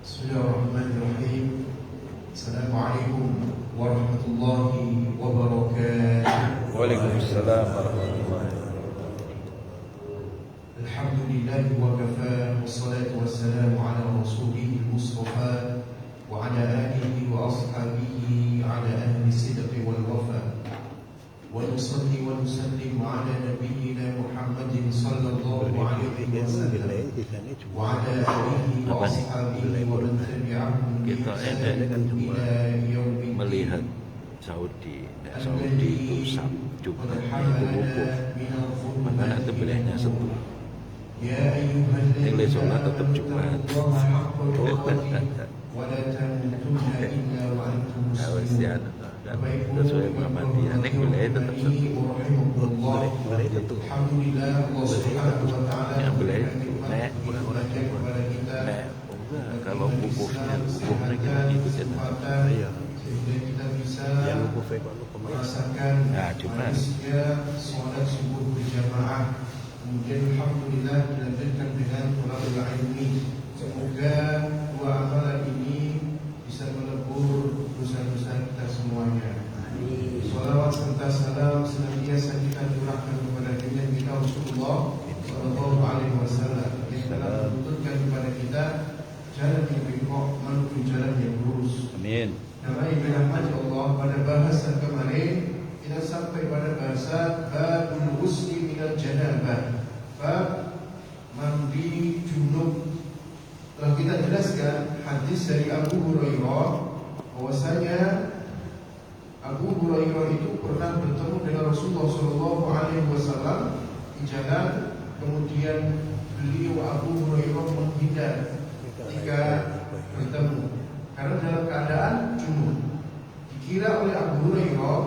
Bismillahirrahmanirrahim. Assalamualaikum warahmatullahi wabarakatuh. Waalaikumsalam warahmatullahi wabarakatuh. Alhamdulillahi wa kafa, wassalatu wassalamu ala rasulih Mustafa wa ala alihi wa ashabihi ala ahli sidqi wal wafa. Wa nusalli wa nusallim ala nabiyyina Muhammadin sallallahu alaihi wasallam wa ala alihi wa ashabihi wa man tabi'ahum bi ihsan ila yaumil Melihat Saudi itu Sabtu wukuf, maka nanti belinya Setu. Yang lain sholat tetap Jumat. Sesuai Muhammadiyah, nek beliau tetap Setu. Beliau tentu. Yang beliau nek kalau wukufnya kita ikut ya. Iya. Yang wukufnya kalau merasakan Jumat. Sholat subuh berjamaah. Kemudian alhamdulillah dilanjutkan dengan thalabul ilmi. Semoga dua amalan ini bisa melebur dosa-dosa kita semuanya. Salawat serta salam senantiasa kita curahkan kepada junjungan kita Rasulullah sallallahu alaihi wasallam yang telah menuntunkan kepada kita jalan yang bengkok menuju jalan yang lurus. Amin. Namanya dirahmati Allah. Pada bahasan kemarin kita sampai pada bahasa babul ghusli minal janabah, bab mandi junub. Telah kita jelaskan hadis dari Abu Hurairah bahwasanya Abu Hurairah itu pernah bertemu dengan Rasulullah sallallahu alaihi wasallam di jalan, kemudian beliau Abu Hurairah menghindar ketika bertemu karena dalam keadaan junub. Dikira oleh Abu Hurairah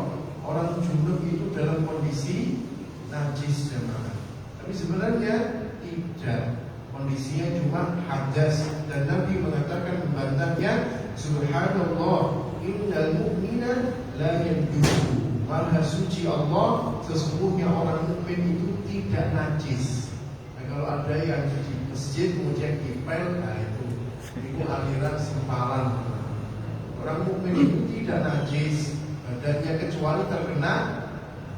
orang junub itu dalam kondisi najis jemaah. Tapi sebenarnya tidak. Kondisinya cuma hadas, dan Nabi mengatakan membantahnya, subhanallah innal mu'mina la yanjus. Maha suci Allah, sesungguhnya orang mukmin itu tidak najis. Nah, kalau ada yang di masjid kemudian dipel, nah itu aliran sempalan. Orang mukmin itu tidak najis badannya kecuali terkena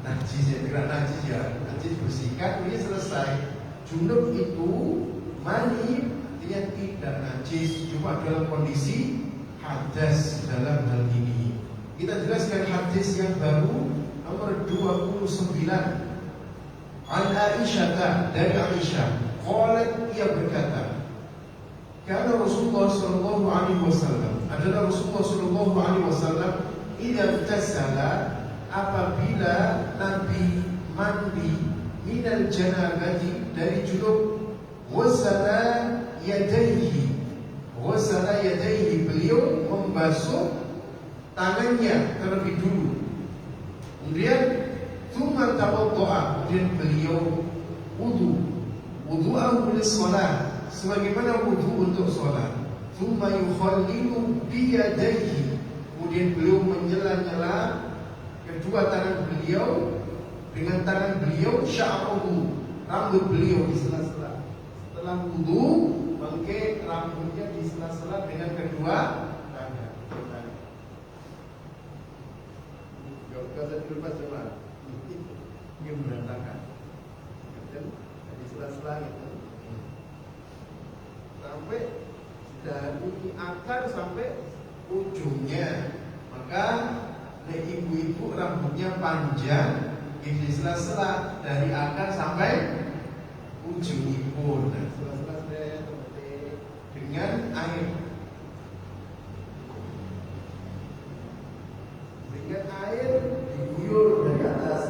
najis. Ya kira najis ya, najis bersihkan ini selesai. Junub itu mani artinya tidak najis, cuma dalam kondisi hadas dalam hal ini. Kita jelaskan hadis yang baru nomor 29. An Aisyah, dari Aisyah, qalat, ia berkata, karena Rasulullah sallallahu alaihi wasallam, adalah Rasulullah sallallahu alaihi wasallam idza tasala, apabila Nabi mandi minal janabati, dari junub, ghusala yadayhi, beliau membasuh tangannya terlebih dulu. Kemudian tsumma tawaddaa, kemudian beliau wudu'ahu lis-shalah, sebagaimana wudu untuk sholat. Tsumma yukhallilu biyadayhi, kemudian beliau menyela-nyela kedua tangan beliau dengan tangan beliau, sya'ruhu, rambut beliau di sela-sela. Setelah wudu, bangke rambutnya di sela-sela dengan kedua tangan. Gak usah dilepas coba. Ini berantakan. Di sela-sela itu. Sampai dari akar sampai ujungnya. Maka ibu-ibu rambutnya panjang di sela-sela dari akar sampai ujung ibu. Nah, sela-sela dengan air. Dengan air diguyur dari atas.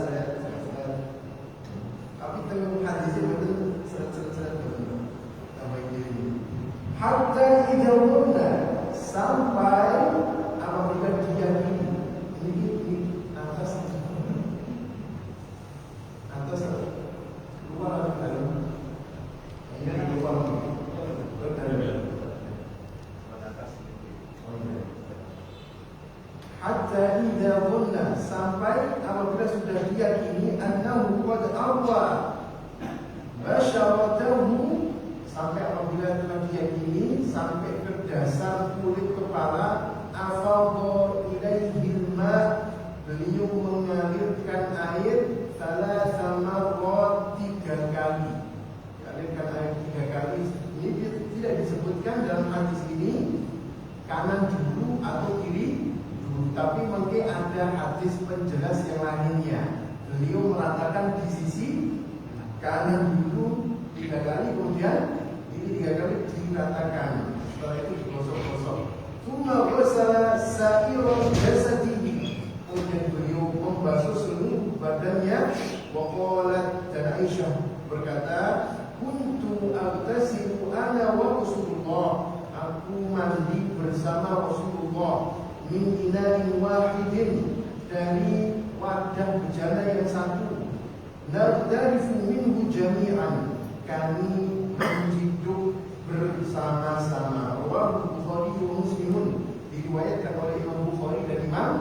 Tapi tengok hadisnya betul seret-seret hatta idawuna, sampai apabila dia ini atas luar atau dalam, ini luar dalam atas. Hatta idawuna, sampai apabila sudah diyakini annahu qad arwa basyaratahu, sampai apabila telah rambutnya ini sampai ke dasar kulit kepala. Afadha ilaihil ma, beliau mengalirkan air salasah marrat 3 kali. Mengalirkan air 3 kali. Ini tidak disebutkan dalam hadis ini kanan dulu atau kiri dulu, tapi mungkin ada hadis penjelas yang lainnya. Beliau meratakan di sisi kanan dulu 3 kali, kemudian ini 3 kali diratakan. Setelah itu digosok-gosok. Tsumma ghasala sa'iral jasadihi, kemudian beliau membasuh seluruh badannya. Wa qalat, dan Aisyah berkata, kuntu aghtasilu ana wa Rasulullah, aku mandi bersama Rasulullah, min ina'in wahidin, dari wadah bejana yang satu. Naghtarifu minhu jami'an, kami menciduk bersama-sama. Rawahu Bukhari wa Muslimun, diriwayatkan oleh Imam Bukhari dan Imam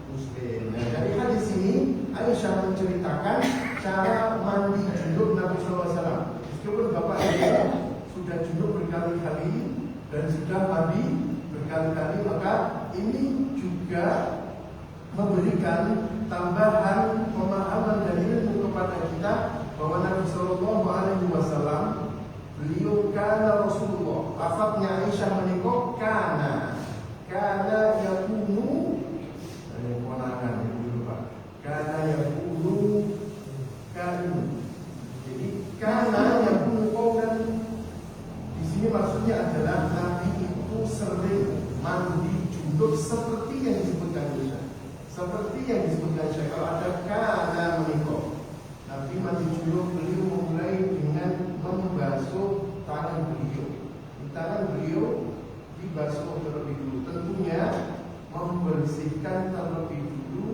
Muslim. Nah, dari hadis ini Aisyah menceritakan cara mandi junub Nabi SAW. Meskipun Bapak Ibu sudah junub berkali-kali dan sudah mandi berkali-kali, maka ini juga memberikan tambahan pemahaman dan ilmu kepada kita bahwa Nabi Sallallahu Alaihi Wasallam, beliau kana Rasulullah, lafadznya Aisyah menikah kana yakunu, ini kewenangan dulu Pak, kana yakunu kanu. Jadi kana yakunu kaulan di sini maksudnya adalah Nabi itu sering mandi junub seperti yang disebutkan Aisyah. Seperti yang disebutkan Aisyah, kalau ada kana menikah, Nabi mandi junub, beliau memulai dengan membasuh tangan beliau. Di tangan beliau dibasuh terlebih dulu. Tentunya membersihkan terlebih dulu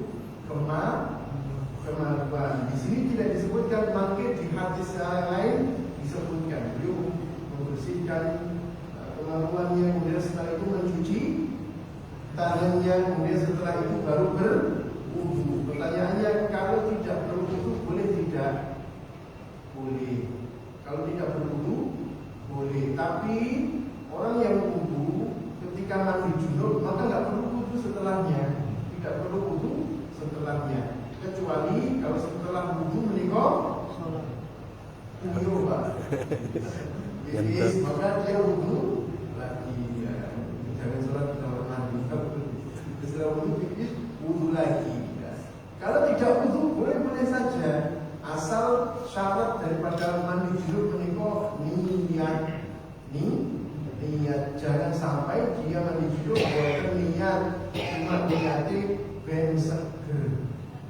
kemaluan. Di sini tidak disebutkan, mungkin di hadis yang lain disebutkan beliau membersihkan kemaluannya, kemudian setelah itu mencuci tangannya, kemudian setelah itu baru berwudu. Pertanyaannya, kalau tidak berwudu boleh tidak? Boleh. Kalau tidak berwudu boleh. Tapi orang yang wudu ketika mandi junub maka nggak perlu wudu setelahnya. Tidak perlu wudu setelahnya. Kecuali kalau setelah wudu menikah wudu Pak. Jadi maka dia wudu lagi. Jangan sholat kalau mandi. Setelah wudu lagi. Kalau tidak wudu boleh-boleh saja, asal syarat daripada mandi junub menikah niat. Jangan sampai dia mandi junub bukan niat cuma niati ben seger.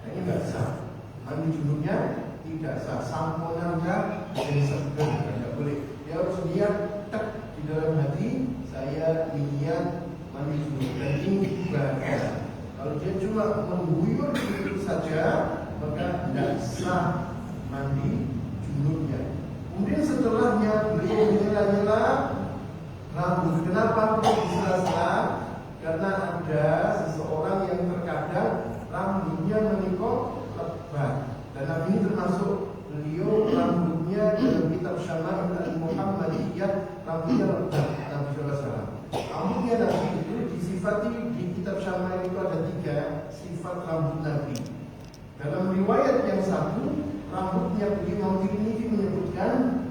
Ini nggak sah. Mandi junubnya tidak sah. Sampunannya ben seger, tidak boleh. Dia harus niat tek di dalam hati, saya niat mandi junub dan ini ibadah. Kalau dia cuma mengguyur begitu saja, maka tidak sah mandi junubnya. Kemudian setelahnya beliau menyela-nyela rambut. Kenapa perlu disela-sela? Karena ada seseorang yang terkadang rambutnya menikah lebat. Dan Nabi ini termasuk beliau rambutnya dalam kitab Syama'il al-Muhammadiyah rambutnya lebat. Nabi SAW. Rambutnya Nabi itu disifati di kitab Syama'il itu ada 3 sifat rambut Nabi. Dalam riwayat yang satu, rambutnya Imam Tirmidzi menyebutkan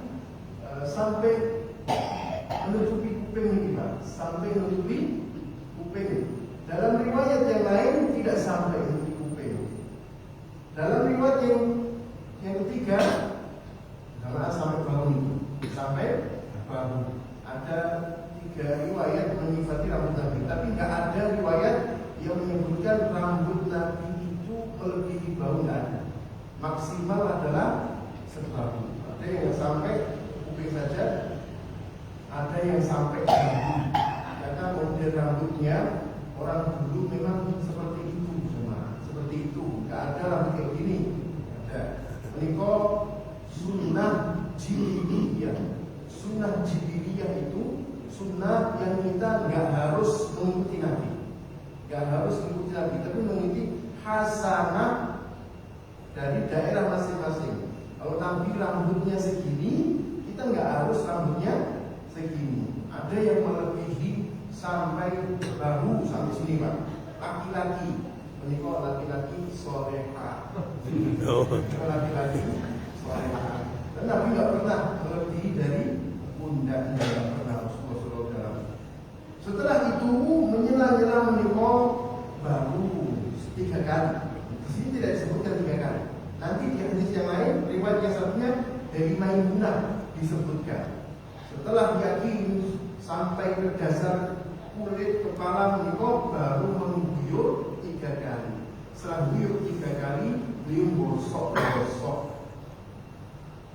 sampai menutupi kuping ini Pak, sampai menutupi kuping. Dalam riwayat yang lain tidak sampai menutupi kuping. Dalam riwayat yang ketiga, karena sampai bahu itu, sampai bahu. Ada 3 riwayat menyifati rambut Nabi, tapi nggak ada riwayat yang menyebutkan rambut Nabi itu melebihi bahu, nggak ada. Maksimal adalah sebahu. Ada yang sampai kuping saja, ada yang sampai bahu. Karena model rambutnya orang dulu memang seperti itu, seperti itu. Nggak ada rambut kayak gini. Ada. Menikah sunnah jibiliyah. Sunnah jibiliyah itu sunnah yang kita nggak harus mengikuti Nabi, nggak harus mengikuti Nabi, tapi mengikuti hasanah dari daerah masing-masing. Kalau Nabi rambutnya segini, kita nggak harus rambutnya segini. sini Pak. Laki-laki, menikah laki-laki soleha. Laki-laki soleha. Dan Nabi nggak pernah melebihi dari pundaknya, nggak pernah Rasulullah dalam. Setelah itu menyela-nyela menikah baru 3 kali. Di sini tidak disebutkan 3 kali. Nanti di hadis yang lain, riwayat yang satunya dari Maimunah disebutkan. Setelah yakin sampai ke dasar kulit kepala menikah baru mengguyur 3 kali. Setelah guyur 3 kali, beliau gosok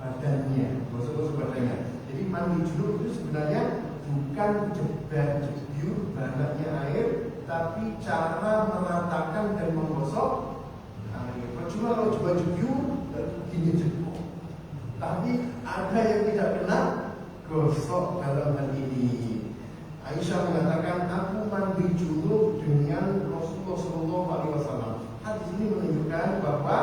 badannya, gosok badannya. Jadi mandi junub itu sebenarnya bukan jebyur banyaknya air, tapi cara meratakan dan menggosok air. Percuma kalau coba jebyur, gini jebuk. Tapi ada yang tidak kena gosok dalam hal ini. Aisyah mengatakan, aku mandi junub dengan Rasulullah SAW. Hadis ini menunjukkan bahwa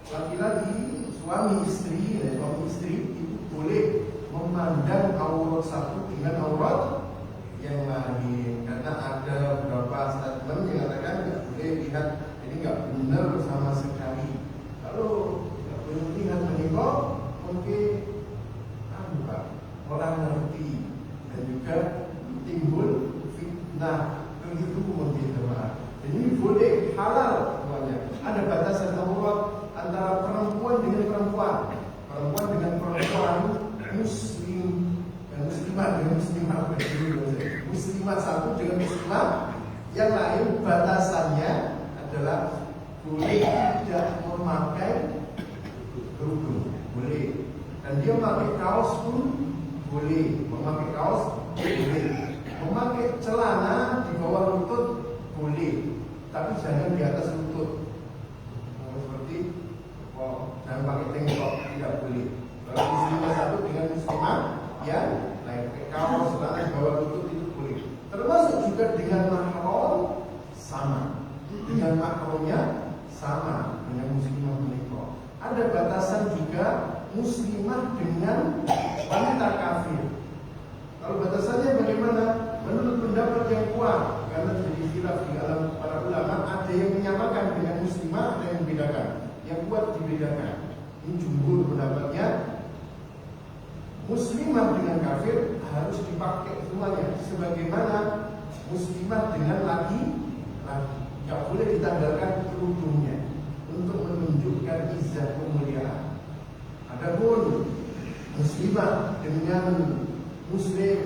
laki-laki, suami istri itu boleh memandang aurat satu dengan aurat yang lain. Karena ada beberapa statement yang mengatakan tidak boleh lihat, ini nggak benar sama sekali. Kalau nggak boleh lihat menikah, mungkin orang ngerti dan juga timbul fitnah begitu mungkin teman. Jadi boleh halal semuanya. Ada batasan aurat antara perempuan dengan perempuan, perempuan dengan perempuan, muslim dan muslimah dengan muslimah, muslimah satu dengan muslimah yang lain. Batasannya adalah boleh tidak memakai kerudung, boleh, dan dia memakai kaos pun boleh, memakai kaos boleh, memakai celana di bawah lutut boleh, tapi jangan di atas lutut. Seperti jangan pakai tengkok, tidak boleh. Kalau muslimah satu dengan muslimah yang lain, pakai kaos celana di bawah lutut itu boleh. Termasuk juga dengan mahram sama, dengan mahramnya sama dengan muslimah menikah. Ada batasan juga muslimah dengan wanita kafir. Kalau batasannya bagaimana? Menurut pendapat yang kuat, karena terjadi khilaf di alam para ulama, ada yang menyamakan dengan muslimah, ada yang membedakan. Yang kuat dibedakan. Ini jumhur pendapatnya, muslimah dengan kafir harus dipakai semuanya, sebagaimana muslimah dengan laki-laki. Tidak boleh ditanggalkan kerudungnya untuk menunjukkan izzat kemuliaan. Adapun muslimah dengan muslim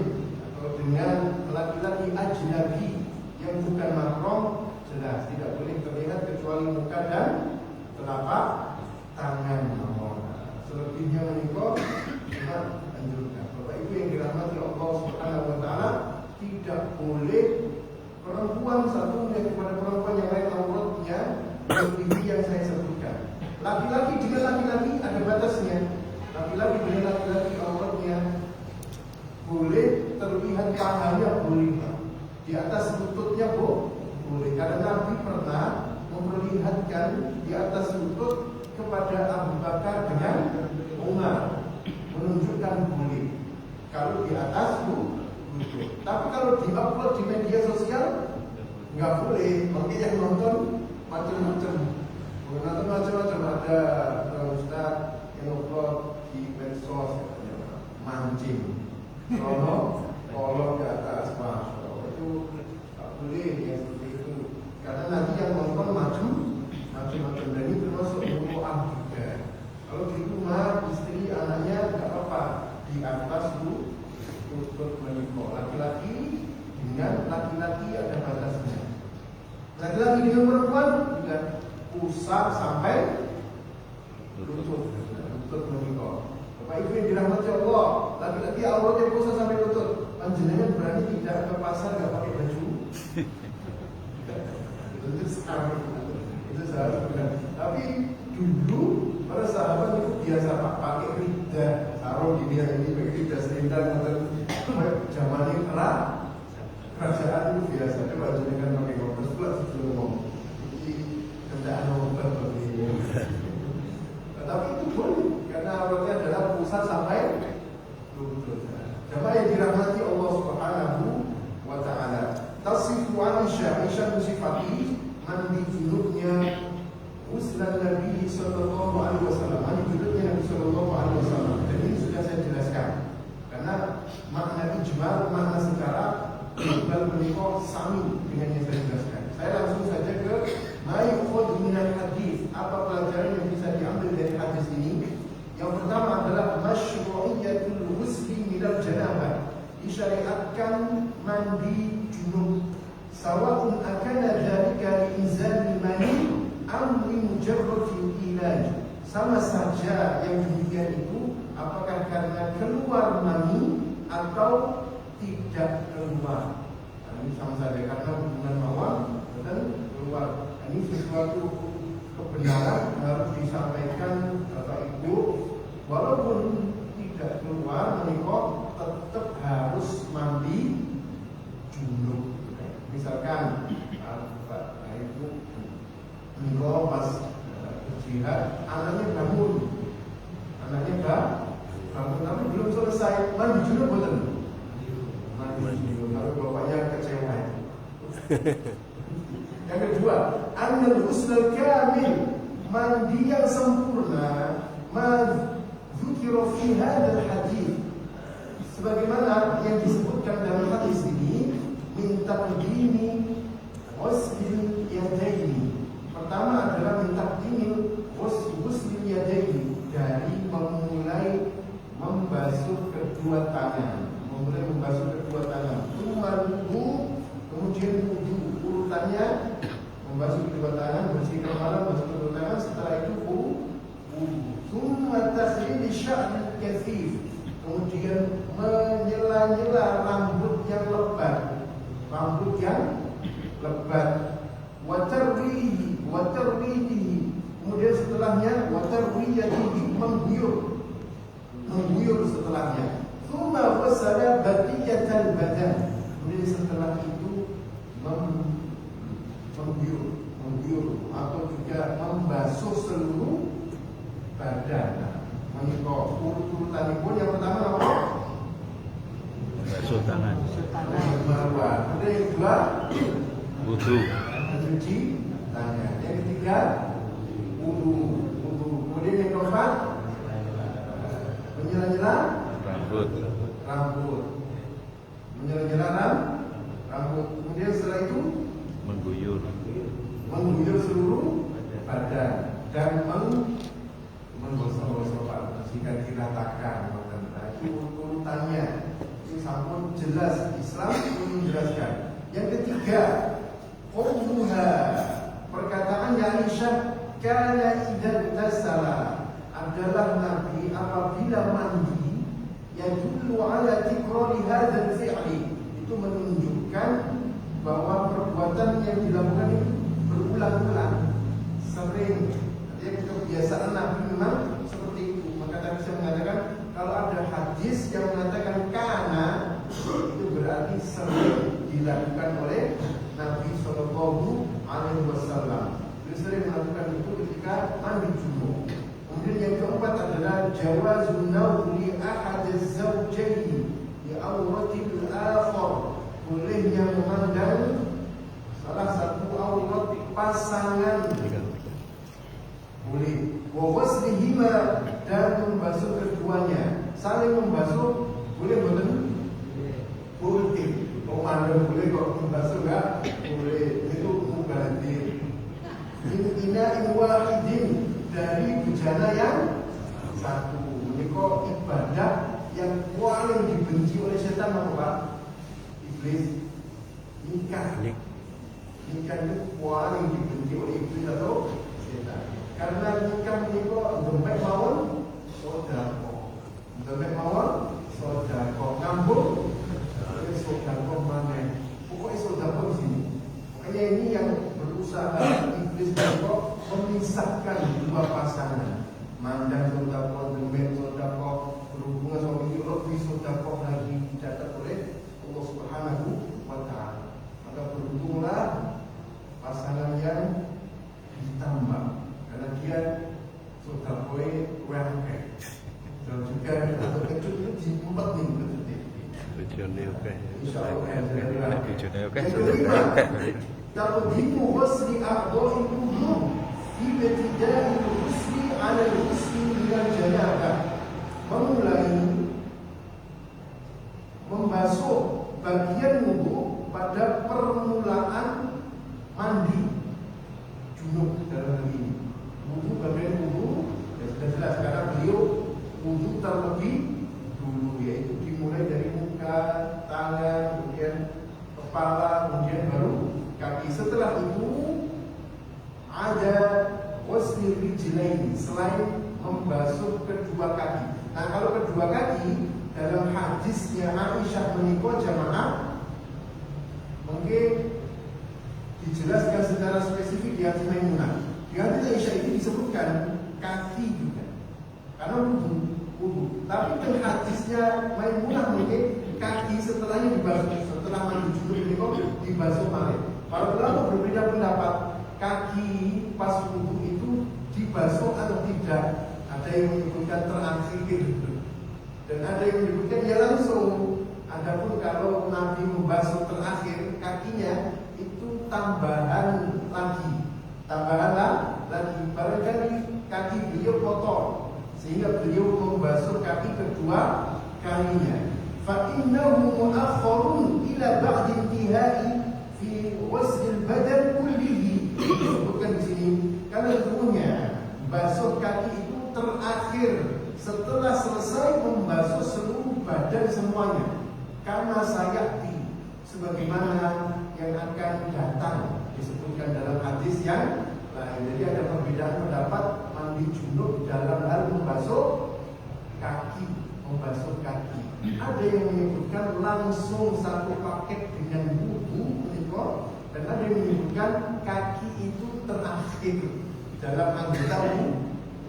atau dengan laki-laki ajnabi yang bukan mahram, jelas tidak boleh terlihat kecuali muka dan telapak tangan. Selebihnya menikah cuma anjurkan. Bapak Ibu yang dirahmati Allah Subhanahu wa taala, tidak boleh perempuan satu kepada perempuan yang lain auratnya seperti yang saya sebutkan. Laki-laki dengan laki-laki ada batasnya. Laki-laki dengan laki-laki auratnya boleh terlihat pahanya, boleh di atas lututnya boleh. Karena Nabi pernah memperlihatkan di atas lutut kepada Abu Bakar dengan Umar, menunjukkan boleh kalau di atas lutut. Tapi kalau di-upload di media sosial nggak boleh. Mungkin yang nonton macam-macam, ada Ustaz yang upload di medsos mancing, kolom ke atas, itu tak boleh yang seperti itu. Karena nanti yang nonton macam-macam, dan ini termasuk mu'ah juga. Kalau di rumah istri anaknya nggak apa-apa, di atas lutut menikah. Laki-laki dengan laki-laki ada batasnya. Laki-laki dengan perempuan juga pusat sampai lutut menikah. Bapak Ibu yang dirahmati Allah, laki-laki auratnya pusat sampai lutut. Panjenengan berani tidak ke pasar nggak pakai baju? Itu sekarang, itu seharusnya. Tapi dulu para sahabat itu biasa pakai rida, sarung gini ini, pakai rida selendang atau zaman ini kerajaan itu biasa. Coba jenengan pakai kaos pula sebelum ngomong. Ini kendaraan mobil begini. Tapi itu boleh, karena auratnya adalah pusat sampai lutut. Jemaah yang dirahmati Allah Subhanahu wa taala. Tasifu Aisyah Aisyah mensifati mandi junubnya Uslan Nabi Sallallahu Alaihi Wasallam, mandi junubnya Nabi Sallallahu Alaihi Wasallam. Dan ini sudah saya jelaskan. Karena makna ijmal, makna secara ijmal menikah sami dengan yang saya jelaskan. Saya langsung saja ke ma'yukhud minal hadis. Apa pelajaran yang bisa diambil dari hadis ini? Yang pertama adalah masyru'iyatul ghusli minal janabah. Disyariatkan mandi junub. Sawa'un akana dzalika li'inzali mani am li mujarradil ilaj. Sama saja yang demikian itu apakah karena keluar mani atau tidak keluar. Ini sama saja karena hubungan mawar dan keluar. Ini sesuatu kebenaran harus disampaikan Bapak Ibu. Walaupun tidak keluar menikah tetap harus mandi junub. Misalkan Bapak Ibu menikah pas berjihad, anaknya bangun, tapi belum selesai mandi junub betul. Mandi junub, lalu bapaknya kecewa. Yang kedua, annal ghusl kamil, mandi yang sempurna, dzukira fi hadzal hadis. Sebagaimana yang disebutkan dalam hadis ini, min taqdimi ghuslil yadaini. Pertama adalah min taqdimi ghuslil yadaini, dari memulai membasuh kedua tangan, kemudian wudu, urutannya membasuh kedua tangan, bersihkan kepala, membasuh kedua tangan, setelah itu wudu. Tsumma tasrih sya'ril katsif, kemudian menyela-nyela rambut yang lebat, watarwihi, kemudian setelahnya watarwiyatihi, mengguyur setelahnya. Tsumma ghasala baqiyatal badan, kemudian setelah itu mengguyur atau juga membasuh seluruh badan. Menikah urutan pun yang pertama apa? Basuh tangan. Kemudian yang kedua Wudu. mencuci tangan. Yang ketiga wudu. Kemudian yang keempat menyela-nyela rambut. Menyela-nyela rambut. Kemudian setelah itu Mengguyur seluruh badan dan menggosok-gosok, jika diratakan. Nah, itu urutannya. Itu sampun jelas, Islam menjelaskan. Yang ketiga, qauluha, perkataannya Aisyah, kana idza tasala, adalah Nabi apabila mandi, yadullu ala tikrari hadzal fi'li, itu menunjukkan bahwa perbuatan yang dilakukan itu berulang-ulang, sering. Jadi kebiasaan Nabi memang seperti itu. Maka tadi saya mengatakan kalau ada hadis yang mengatakan kana, itu berarti sering dilakukan oleh Nabi Sallallahu Alaihi Wasallam. Dia sering melakukan itu ketika mandi junub. Kemudian yang keempat adalah jawazun nawli ahadiz zawjaini li awratil akhar, bolehnya memandang salah satu aurat pasangan, boleh. Wa ghuslihima, dan membasuh keduanya, saling membasuh, boleh betul? Boleh. Memandang boleh, kok membasuh enggak? Boleh. Itu mubadir. Inna wahidin, dari bejana yang satu. Ini kok ibadah yang paling dibenci oleh setan apa Pak? Iblis. Nikah itu paling dibenci oleh iblis atau setan. Karena nikah menikah dompet mawon sodako, ngambung sodako mana? Pokoknya sodako di sini. Makanya ini yang berusaha iblis menikah memisahkan dua pasangan. Mandang sodako, dompet sodako, berhubungan sama ini lebih sodako lagi dicatat oleh Allah Subhanahu wa Ta'ala. Maka beruntunglah pasangan yang ditambah, karena dia sudah boleh wangke dan juga atau kecil itu diempat nih. Videonya oke. Insyaallah. Videonya oke. Yang kelima, taqdimu ghusli a'dha'i wudu fi ibtida'i ghusli 'ala al-ghusli min al-janabah. Memulai membasuh bagian wudu pada permulaan mandi junub dalam hal ini. Wudu bagian wudu ya sudah jelas karena beliau wudu terlebih dulu, yaitu dimulai dari muka, tangan, kemudian kepala, kemudian baru kaki. Setelah itu ada ghusli rijlaini, selain membasuh kedua kaki. Nah, kalau kedua kaki dalam hadisnya Aisyah menikah jamaah mungkin dijelaskan secara spesifik di hadis Maimunah. Di hadis Aisyah ini disebutkan kaki juga karena wudu. Tapi di hadisnya Maimunah mungkin kaki setelahnya dibasuh, setelah mandi junub ini dibasuh balik. Para ulama berbeda pendapat kaki pas wudu itu dibasuh atau tidak. Ada yang menyebutkan terakhir dan ada yang menyebutkan ya langsung. Adapun kalau Nabi membasuh terakhir kakinya itu tambahan lagi. Barangkali kaki beliau kotor sehingga beliau membasuh kaki kedua kalinya. Fa innahu mu'akhkharun ila ba'd intihai fi ghusl al-badan kullihi. Bukan di sini karena sesungguhnya basuh kaki itu terakhir setelah selesai membasuh seluruh badan semuanya. Karena sayati sebagaimana yang akan datang disebutkan dalam hadis yang lain. Jadi ada perbedaan pendapat mandi junub dalam hal membasuh kaki. Ada yang menyebutkan langsung satu paket dengan wudu menikah, dan ada yang menyebutkan kaki itu terakhir dalam anggota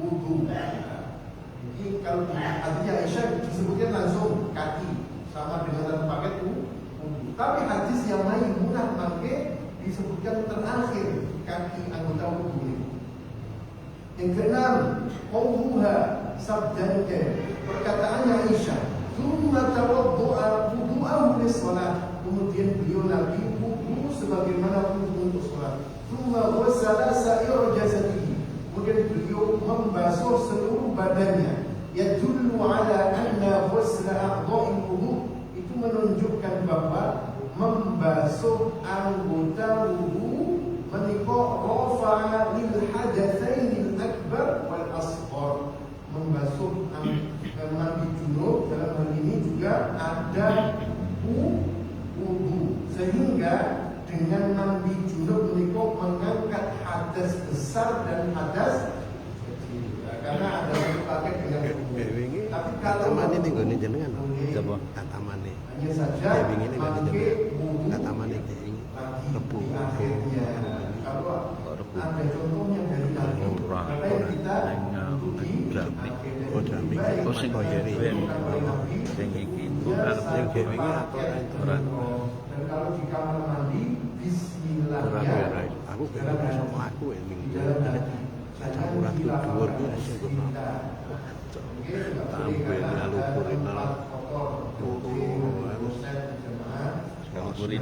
wudu. Jadi kalau hadisnya Aisyah disebutkan langsung kaki sama dengan satu paket wudu. Tapi hadis yang Maimunah maka disebutkan terakhir kaki anggota wudu ini. Yang keenam, qauluha sabdanya, perkataannya Aisyah, "Tsumma tawaddu'a wudu'ahu lis-shalah." Kemudian beliau Nabi wudu sebagaimana wudu untuk salat. "Tsumma ghassala sa'ira jasadihi." Kemudian beliau membasuh seluruh badannya. Yadullu ala anna ghusla a'dha'i wudu, itu menunjukkan bahwa membasuh anggota wudu menikah rafa'a lil hadatsainil akbar wal asghar. Membasuh mandi junub dalam hal ini juga ada wudu, sehingga dengan mandi junub menikah mengangkat hadas besar dan hadas kecil. Karena ada satu paket dengan wudu. Tapi kalau Katamane ning gone jenengan. Coba katamane. hanya saja Wingi ning gone jenengan. Katamane iki rebu. Kalau ada contohnya dari Nabi, maka yang kita Drami. Oh sing koyeri. Sing iki bukan sing wingi ora. Dan kalau di kamar mandi bismillah ya. Aku kira sama aku ning. Sampurah dhuwur ku sing tampil ngalupurin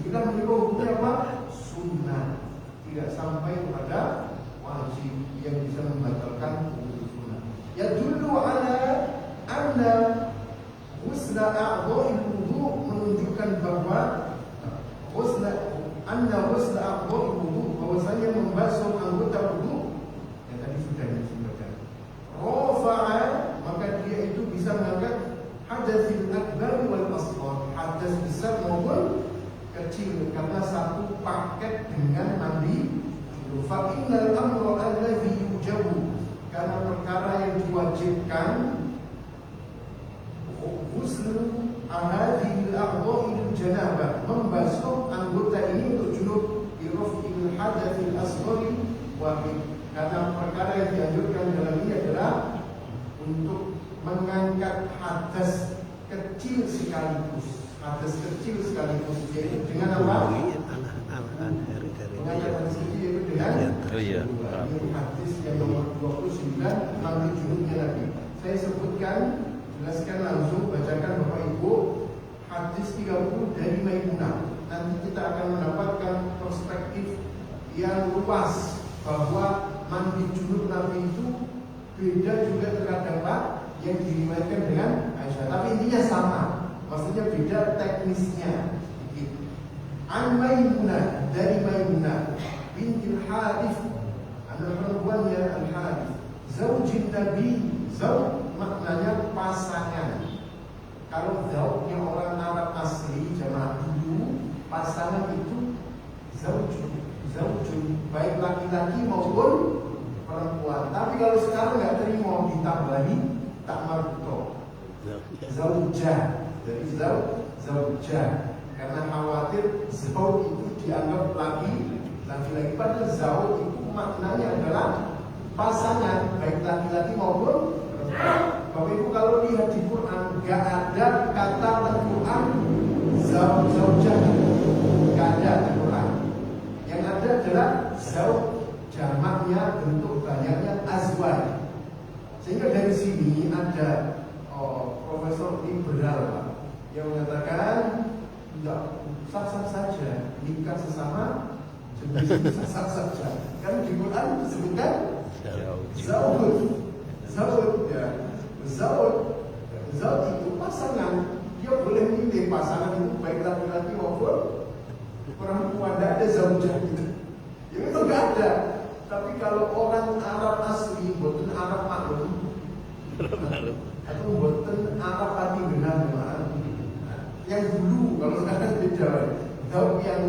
kita menyebut hukumnya apa? Sunnah, tidak sampai kepada wajib yang bisa membatalkan hukum sunnah. Ya dulu ala anna ghusla a'dha'i wudu, menunjukkan bahwa ghusla a'dha'i wudu, bahwasanya membasuh anggota wudu yang tadi sudah disebutkan. Rafa'a, maka dia itu bisa mengangkat hadatsil akbar wal asghar, hadas besar maupun kecil, karena satu paket dengan mandi junub. Fa innal amra alladhi yujabu, karena perkara yang diwajibkan ghuslu ahadil a'dha'il janabah, membasuh anggota ini untuk junub, bi raf'il hadatsil asghari wahid. Karena perkara yang dianjurkan dalam ini adalah untuk mengangkat hadas kecil sekaligus, yaitu dengan apa? Mengangkat hadas kecil yaitu dengan hadis yang nomor 29 mandi junubnya Nabi. Saya sebutkan, jelaskan langsung, bacakan Bapak Ibu hadis 30 dari Maimunah. Nanti kita akan mendapatkan perspektif yang luas bahwa mandi junub Nabi itu beda juga terhadap yang diriwayatkan dengan Aisyah. Tapi intinya sama, maksudnya beda teknisnya. An Maimunah, dari Maimunah bintil Harith, anak perempuannya Al-Harith, zaujin Nabi. Zauj maknanya pasangan. Kalau zaujnya orang Arab asli zaman dulu, pasangan itu zaujun, baik laki-laki maupun perempuan. Tapi kalau sekarang nggak terima, ditambahi tak marto, zaujah. Jadi zaujah, karena khawatir zauj itu dianggap laki-laki. Padahal zauj itu maknanya adalah pasangan, baik laki-laki maupun perempuan. Bapak Ibu kalau lihat di Quran nggak ada kata Al-Quran zaujah, nggak ada di Quran. Yang ada adalah zauj, jamaknya bentuk banyaknya azwaj. Sehingga dari sini ada profesor liberal Pak, yang mengatakan tidak, sah-sah saja nikah sesama jenis, sah-sah saja. Kan di Quran disebutkan zauj, ya. Zauj itu pasangan. Dia boleh milih pasangan itu baik laki-laki maupun perempuan. Tidak ada zaujah gitu. Ya itu nggak ada. Tapi kalau orang Arab asli, bukan Arab maklum, atau bukan Arab hati benar, yang dulu, kalau sekarang beda. Zauj yang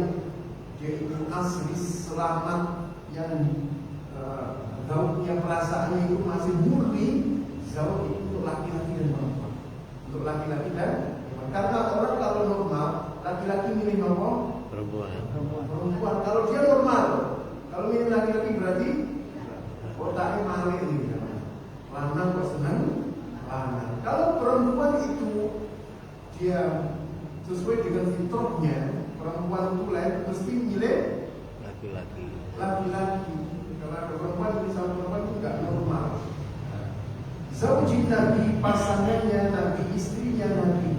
dia itu asli selamat, yang zaujnya perasaannya itu masih murni. Zauj itu untuk laki-laki dan perempuan. Untuk laki-laki dan perempuan. Karena orang kalau normal, laki-laki milih nomor perempuan. Kalau dia normal, kalau milih laki-laki berarti otaknya malik ini. Lanang kok senang lanang. Kalau perempuan itu dia sesuai dengan fitrahnya, perempuan itu lain mesti milih laki-laki. Karena perempuan misalnya perempuan itu nggak normal. Zaujin Nabi, pasangannya Nabi, istrinya Nabi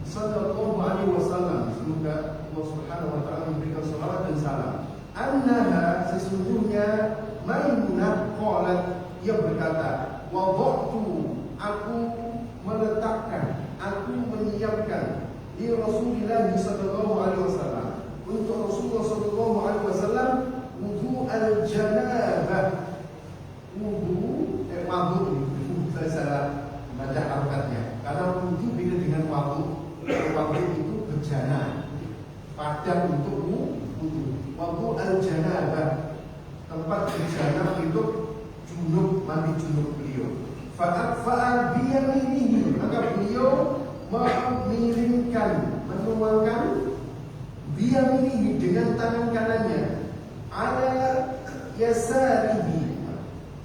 sallallahu alaihi wasallam. Semoga Allah Subhanahu wa taala memberikan salawat dan salam. Annaha, sesungguhnya Maimunah qalat, ia berkata, wada'tu, aku meletakkan, aku menyiapkan di Rasulullah sallallahu alaihi wasallam, untuk Rasulullah sallallahu alaihi wasallam wudu al-janabah. Wudu saya salah baca harokatnya. Karena wudu beda dengan waktu. Waktu itu bejana, padan untuk wudu. Waktu al-janabah, tempat bejana untuk junub, mandi junub beliau. Fa'al biyaminihi, maka beliau menuangkan biyaminihi dengan tangan kanannya, ala yasarihi,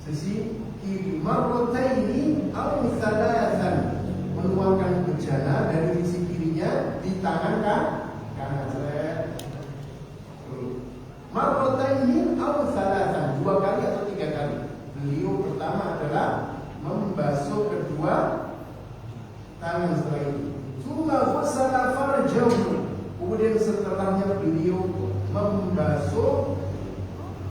sisi kiri, marrataini aw thalathan, menuangkan bejana dari sisi kirinya di tangan kanan. Marrataini aw thalathan, 2 kali atau 3 kali. Beliau pertama adalah membasuh kedua tangan setelah itu. Tsumma ghasala farjahu, kemudian setelahnya beliau membasuh,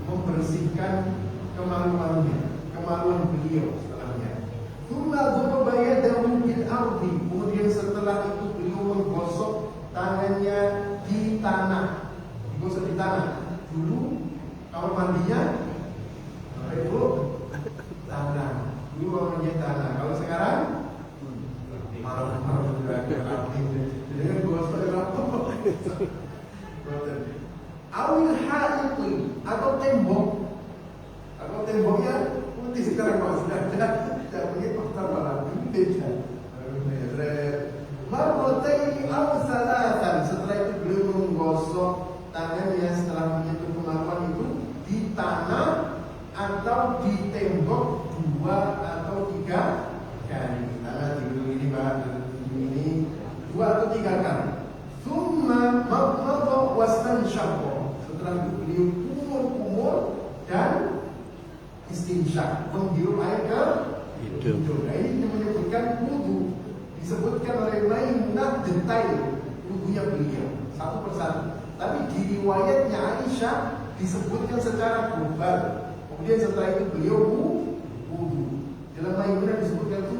membersihkan kemaluannya, kemaluan beliau setelahnya. Tsumma daraba yadahu bil ardi, kemudian setelah itu beliau menggosok tangannya di tanah. Digosok di tanah. Dulu kamar mandinya itu tanah. Dulu kamar mandinya tanah. Kalau sekarang malam juga dengan gosok apa? Awil ha'iti, atau tembok. Kalau temboknya putih sekarang sudah tidak begitu pertama lagi beda. Marrataini aw thalathan, setelah itu beliau menggosok tangannya setelah menyentuh kemaluan itu di tanah atau di tembok 2 atau 3 kali. Tanah di ini Pak, ini 2 atau 3 kali. Tsumma madmadha wastanshaqa, setelah itu beliau kumur-kumur dan istinsyak, menghirup air ke hidung. Nah, ini menyebutkan wudu. disebutkan oleh Maimunah detail wudunya beliau satu persatu. Tapi di riwayatnya Aisyah disebutkan secara global. Kemudian setelah itu beliau wudu. Dalam Maimunah disebutkan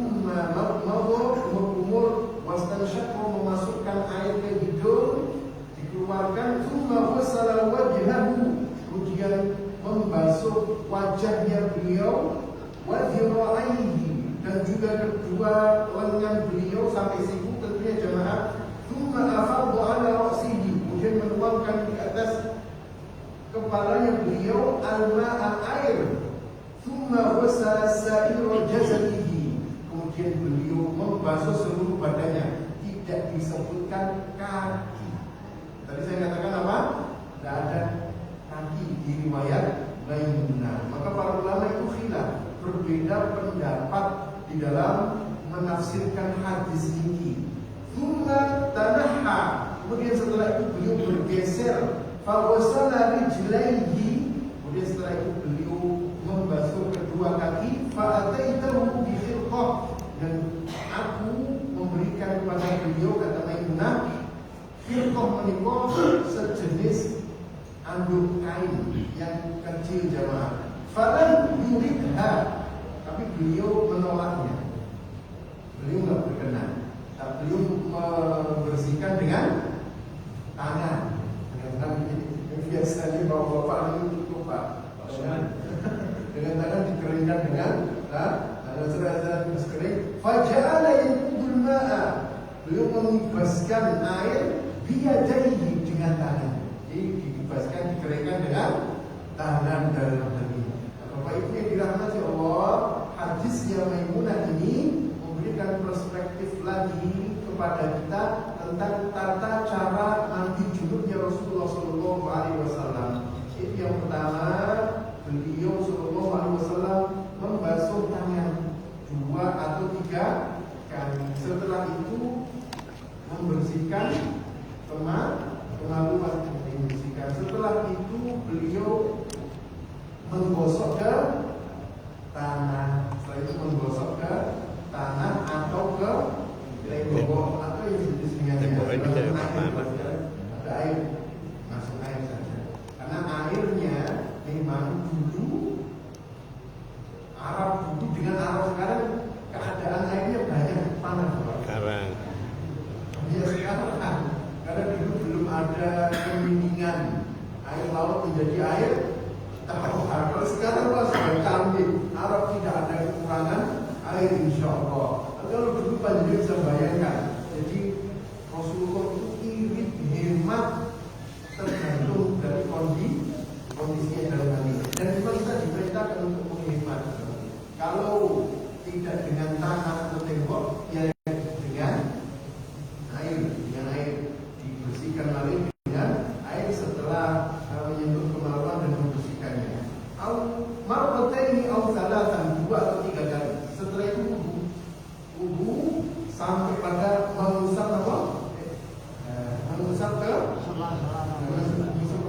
umur wastansyaqa, memasukkan air ke hidung, dikeluarkan, thumma wasala wajhahu, kemudian membasuh wajahnya beliau, wa dhira'aihi, dan juga kedua lengan beliau sampai siku tentunya jemaah, thumma afadha ala ra'sihi, kemudian menuangkan di atas kepalanya beliau al-ma'a, air, thumma wasala sa'ira jasadihi, kemudian beliau membasuh seluruh badannya, tidak disebutkan kaki. Tadi saya katakan apa? Tidak ada kaki di riwayat Maimunah. Maka para ulama itu khilaf, berbeda pendapat di dalam menafsirkan hadis ini. Thumma tanaha, kemudian setelah itu beliau bergeser, fawasala rijlaihi, kemudian setelah itu beliau membasuh kedua kaki, fa'ataitahu bi khirqah, dan aku memberikan kepada beliau, kata Maimunah, khirqah menikah sejenis anduk kain yang kecil jamaah. Falan yuridha, tapi beliau menolaknya. Beliau nggak berkenan. Tapi beliau membersihkan dengan tangan. Dengan tangan biasanya bapak-bapak ini lupa. Dengan tangan dikeringkan dengan ada serasa kering. Faja'ala yanqudul ma'a, beliau mengibaskan air biyadaihi, dengan tangan. Jadi dibaskan, dikeringkan dengan tangan dalam hati. Bapak Ibu yang dirahmati Allah, hadisnya Maimunah ini memberikan perspektif lagi kepada kita tentang tata cara mandi junubnya Rasulullah SAW. Itu yang pertama, beliau SAW membasuh tangan 2 atau 3 kali. Setelah itu membersihkan kemaluan, membersihkan. Setelah itu beliau menggosok ke tanah. Setelah itu menggosok ke tanah atau ke tembok atau yang jenis dengannya. Ada air, masuk air saja. Karena airnya memang dulu Arab dulu dengan Arab sekarang keadaan airnya banyak panas. Sekarang. Ya sekarang, karena dulu belum ada kemindingan air laut menjadi air tawar. Kalau sekarang sudah canggih, Arab tidak ada kekurangan air insya Allah. Kalau dulu panjang bisa bayangkan. Jadi Rasulullah itu irit hemat tergantung dari kondisinya dalam hal ini. Dan memang kita diperintahkan untuk menghemat. Kalau tidak dengan tanah atau tembok, ya dengan air dibersihkan lagi dengan air setelah menyentuh kemaluan dan membersihkannya. Marrataini aw thalathan, 2 atau 3 kali. Setelah itu wudu sampai pada mengusap apa? Mengusap ke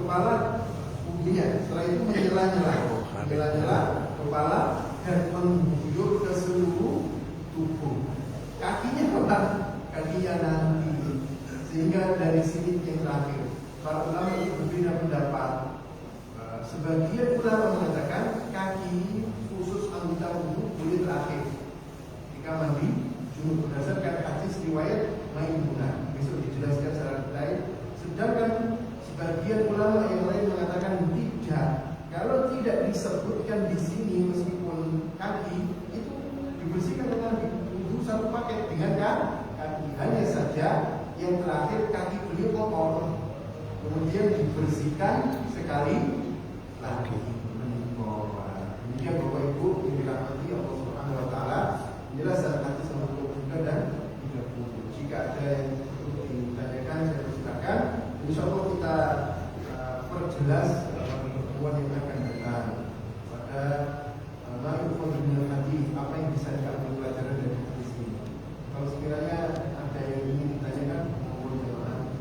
kepala wudunya. Setelah itu menyela-nyela kepala dan mengguyur ke seluruh tubuh. Kakinya apa? Kakinya nanti. Sehingga dari sini yang terakhir, para ulama itu berbeda pendapat. Sebagian ulama mengatakan kaki khusus anggota wudu boleh terakhir jika mandi junub berdasarkan hadis riwayat Maimunah. Besok dijelaskan secara detail. Sedangkan sebagian ulama yang lain mengatakan tidak. Kalau tidak disebutkan di sini meskipun kaki itu dibersihkan dengan wudu satu paket dengan kaki. Hanya saja yang terakhir kaki beliau kotor, kemudian dibersihkan sekali lagi. Demikian Bapak Ibu yang dirahmati Allah Subhanahu Wa Taala. Penjelasan hadis nomor 23 dan 30. Jika ada yang perlu ditanyakan, saya persilakan. Insyaallah kita perjelas pertemuan yang akan datang pada ma'rifah hadis, apa yang bisa diambil pelajaran dari hadis ini. Kalau sekiranya ada yang ingin ditanyakan, mohon jemaah.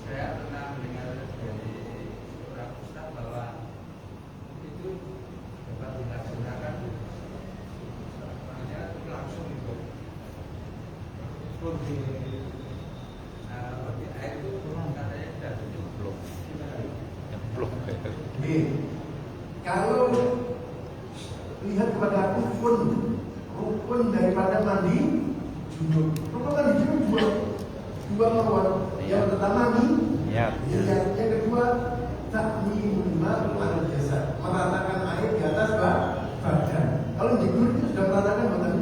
Saya pernah dengar Kalau lihat kepada rukun daripada mandi junub. Rukun mandi junub dua mawar. Yang pertama niat. Yang kedua takmimul ma' al jasad, meratakan air di atas badan. Kalau jibril itu sudah meratakan badan.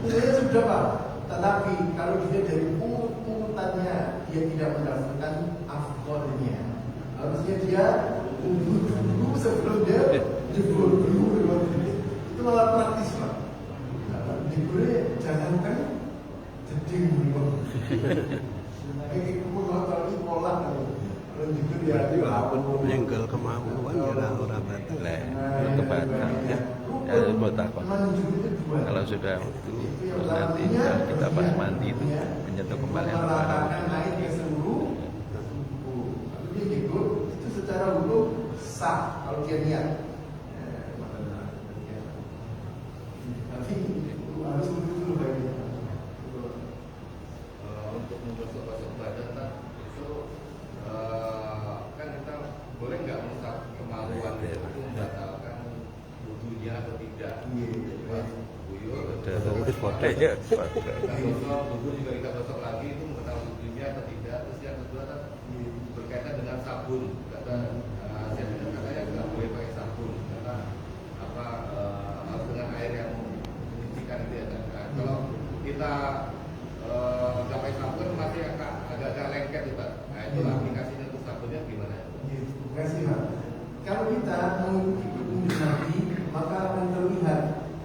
Itu sudah Pak. Tetapi kalau dia dari urutannya dia tidak mendapatkan afdolnya. Harusnya dia dulu sebelum dia jebol dulu. Itu malah praktis Pak. Jibril jangankan jeding dulu. Ini kalau ini pola menyenggol kemampuan ya orang batal lah kebatal ya mau takut kalau sudah itu terus nanti kita pas mandi itu menyentuh kembali itu secara hukum sah kalau dia niat tapi harus dulu baiknya untuk membasuh badan itu kan kita boleh nggak merusak kemaluan itu membatalkan wudunya atau tidak? Wudu juga kita besok lagi itu membatalkan wudunya atau tidak? Terus yang kedua kan berkaitan dengan sabun. Katanya nggak boleh pakai sabun karena harus dengan air yang menyucikan itu ya. Kalau kita nggak pakai sabun masih agak lengket itu Pak. Nah itu aplikasinya untuk sabunnya gimana? Terima kasih Pak. Kalau kita mengikuti petunjuk Nabi maka akan terlihat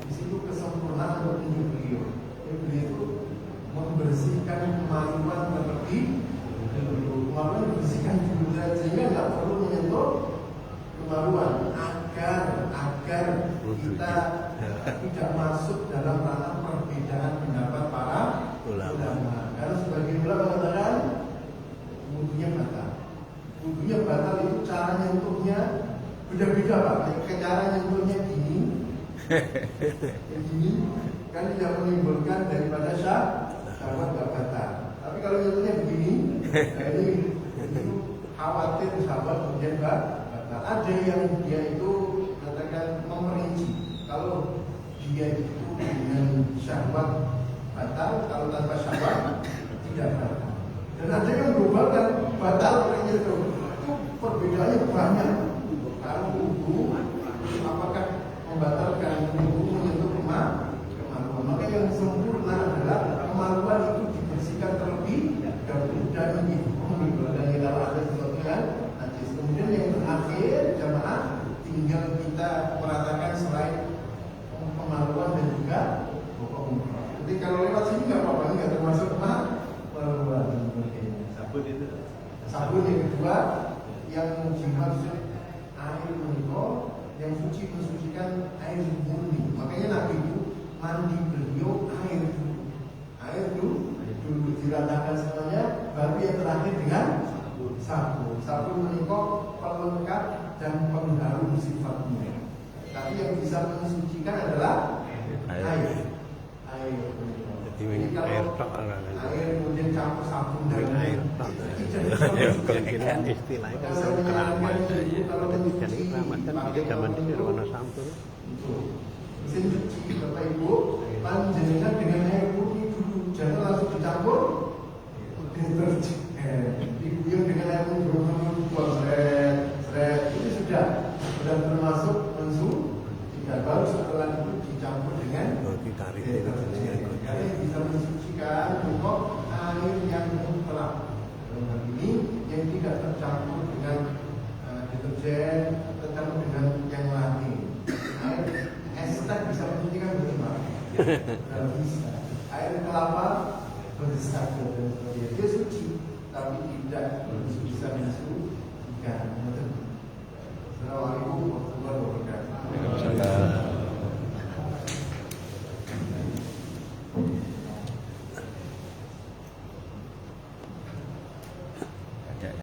di situ kesempurnaan petunjuk beliau. Beliau itu membersihkan kemaluan terlebih dahulu. Kemaluan dibersihkan dulu sehingga nggak perlu menyentuh kemaluan agar kita tidak masuk dalam ranah perbedaan pendapat para ulama. Karena sebagian ulama mengatakan wudunya batal. Wudunya batal itu cara nyentuhnya beda-beda Pak. Cara nyentuhnya gini kan tidak menimbulkan daripada syahwat batal. Tapi kalau nyentuhnya begini, ini khawatir syahwat kemudian batal. Ada yang dia itu katakan memperinci. Kalau dia itu dengan syahwat batal, kalau tanpa syahwat tidak batal. Dan ada yang global kan batal orangnya itu perbedaannya banyak. Kalau wudu apakah membatalkan wudu menyentuh kemaluan? Maka yang sempurna adalah kemaluan itu dibersihkan terlebih dahulu dan dihukum dan kalau ada sesuatu yang najis. Kemudian yang terakhir jamaah tinggal kita meratakan selain kemaluan dan juga bokong. Jadi kalau lewat sini nggak apa-apa, nggak termasuk kemaluan. Sabun yang kedua yang dimaksud air menikah yang suci mensucikan air murni. Makanya Nabi itu mandi beliau air dulu diratakan semuanya, baru yang terakhir dengan sabun. Sabun menikah pelengkap dan pengharum sifatnya. Tapi yang bisa mensucikan adalah air. Jadi kalau air kemudian campur sabun dan air kan istilahnya kan keramat kalau jadi keramat kan itu zaman dulu warna sampul mesin cuci Bapak Ibu panjenengan dengan air putih dulu jangan langsung dicampur deterjen diguyur dengan air putih seret itu sudah termasuk mensucikan. Baru setelah itu dicampur dengan deterjen karena bisa mensucikan untuk air yang mutlak. Dalam hal ini yang tidak tercampur dengan deterjen, tercampur dengan yang lain. Air ester bisa mensucikan betul. Tidak bisa. Air kelapa besar dan sebagainya dia suci, tapi tidak bisa mensucikan. Assalamualaikum warahmatullahi wabarakatuh.